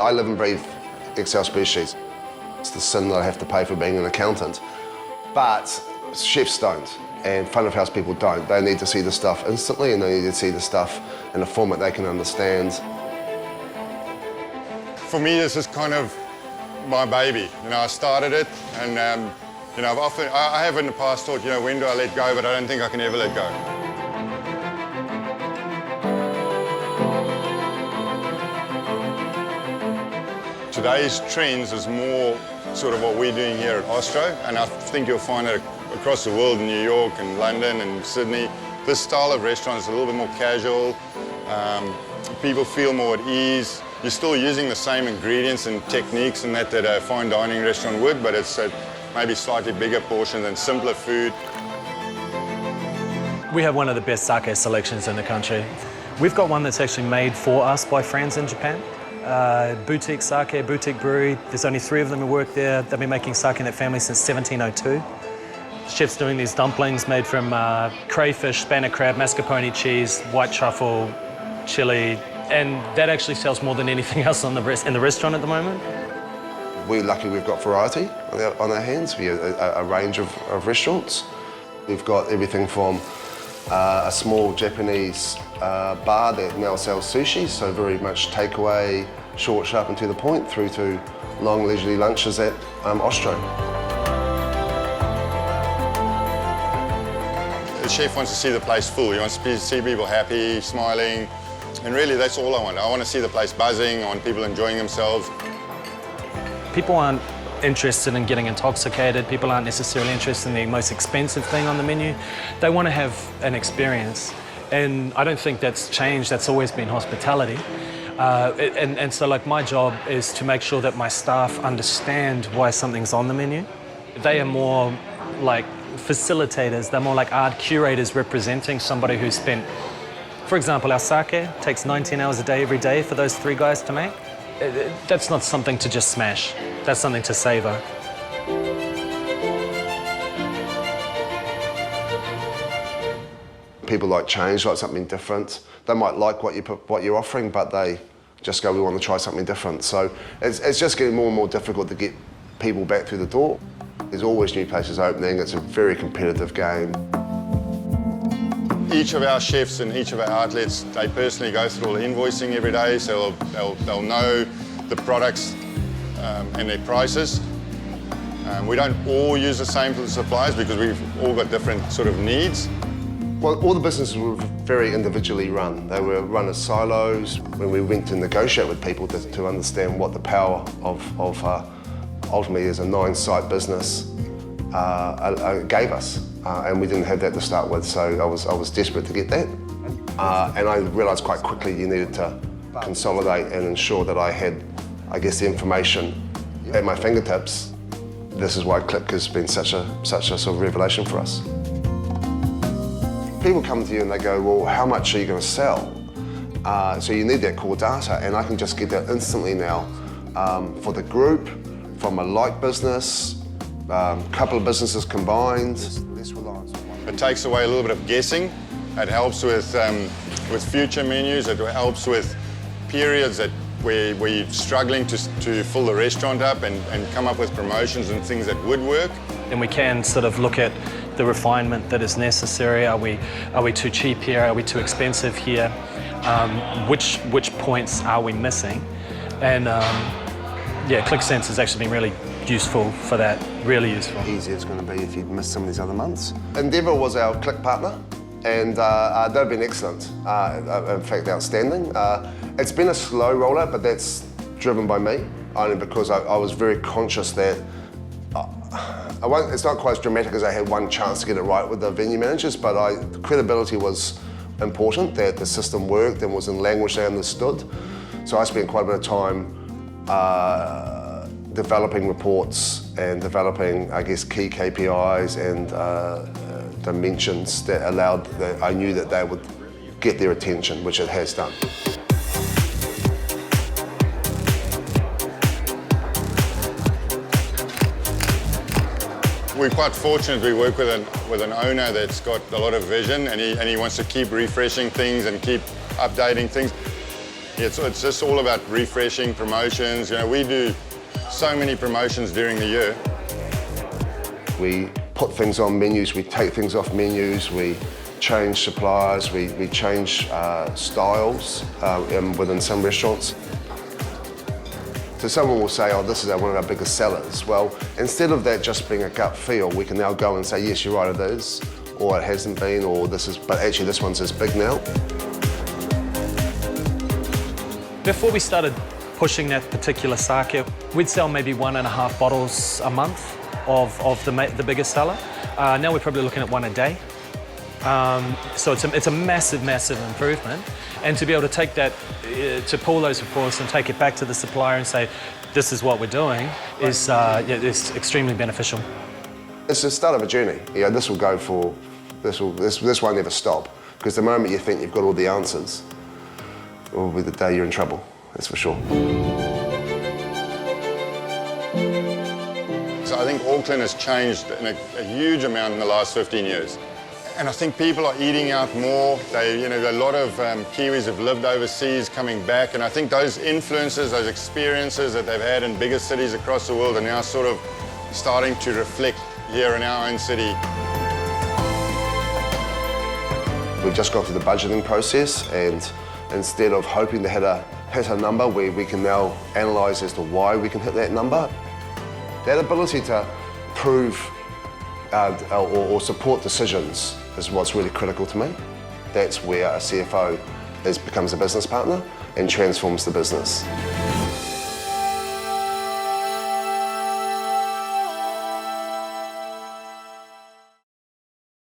I live and breathe Excel spreadsheets. It's the sin that I have to pay for being an accountant. But chefs don't, and front of house people don't. They need to see the stuff instantly, and they need to see the stuff in a format they can understand. For me, this is kind of my baby. You know, I started it, and you know, I have in the past thought, you know, when do I let go? But I don't think I can ever let go. Today's trends is more sort of what we're doing here at Ostro, and I think you'll find it across the world in New York and London and Sydney. This style of restaurant is a little bit more casual. People feel more at ease. You're still using the same ingredients and techniques and that a fine dining restaurant would, but it's a maybe slightly bigger portion and simpler food. We have one of the best sake selections in the country. We've got one that's actually made for us by friends in Japan. Boutique sake, boutique brewery. There's only 3 of them who work there. They've been making sake in that family since 1702. The chef's doing these dumplings made from crayfish, spanish crab, mascarpone cheese, white truffle, chili, and that actually sells more than anything else in the restaurant at the moment. We're lucky we've got variety on our hands. We have a range of restaurants. We've got everything from a small Japanese bar that now sells sushi, so very much takeaway, short, sharp and to the point, through to long leisurely lunches at Ostro. The chef wants to see the place full. He wants to see people happy, smiling, and really that's all I want. I want to see the place buzzing. I want people enjoying themselves. People aren't interested in getting intoxicated. People aren't necessarily interested in the most expensive thing on the menu. They want to have an experience. And I don't think that's changed. That's always been hospitality. And so like my job is to make sure that my staff understand why something's on the menu. They are more like facilitators. They're more like art curators representing somebody who's spent, for example, our sake takes 19 hours a day every day for those 3 guys to make. That's not something to just smash. That's something to savor. People like change, like something different. They might like what you're offering, but they just go, we want to try something different. So it's just getting more and more difficult to get people back through the door. There's always new places opening. It's a very competitive game. Each of our chefs and each of our outlets, they personally go through all the invoicing every day, so they'll know the products and their prices. We don't all use the same for the suppliers because we've all got different sort of needs. Well, all the businesses were very individually run. They were run as silos. When we went to negotiate with people to understand what the power of ultimately as a 9-site business gave us. And we didn't have that to start with, so I was desperate to get that. And I realised quite quickly you needed to consolidate and ensure that I had, I guess, the information at my fingertips. This is why Qlik has been such a sort of revelation for us. People come to you and they go, well, how much are you going to sell? So you need that core data, and I can just get that instantly now for the group, from a light business, couple of businesses combined. It takes away a little bit of guessing. It helps with future menus. It helps with periods where you're struggling to fill the restaurant up and come up with promotions and things that would work. And we can sort of look at the refinement that is necessary. Are we too cheap here? Are we too expensive here? Which points are we missing? And yeah, Qlik Sense has actually been really useful for that, really useful. Easier it's going to be if you'd missed some of these other months. Endeavour was our Qlik partner, and they've been excellent, in fact outstanding. It's been a slow rollout, but that's driven by me, only because I was very conscious that it's not quite as dramatic as I had one chance to get it right with the venue managers, but the credibility was important, that the system worked and was in language they understood. So I spent quite a bit of time developing reports and developing, I guess, key KPIs and dimensions that allowed that I knew that they would get their attention, which it has done. We're quite fortunate we work with an owner that's got a lot of vision, and he wants to keep refreshing things and keep updating things. It's just all about refreshing, promotions. You know, we do so many promotions during the year. We put things on menus, we take things off menus, we change suppliers, we change styles within some restaurants. So someone will say, oh, this is one of our biggest sellers. Well, instead of that just being a gut feel, we can now go and say, yes, you're right, it is, or it hasn't been, or this is, but actually this one's as big now. Before we started pushing that particular sake, we'd sell maybe 1.5 bottles a month of the biggest seller. Now we're probably looking at 1 a day. So it's a massive, massive improvement. And to be able to take that, to pull those reports and take it back to the supplier and say, this is what we're doing, is extremely beneficial. It's the start of a journey. This will go for, this won't ever stop. Because the moment you think you've got all the answers, will be the day you're in trouble, that's for sure. So I think Auckland has changed in a huge amount in the last 15 years. And I think people are eating out more. A lot of Kiwis have lived overseas coming back, and I think those influences, those experiences that they've had in bigger cities across the world are now sort of starting to reflect here in our own city. We've just gone through the budgeting process, and instead of hoping to hit a number, we can now analyse as to why we can hit that number. That ability to prove or support decisions is what's really critical to me. That's where a CFO becomes a business partner and transforms the business.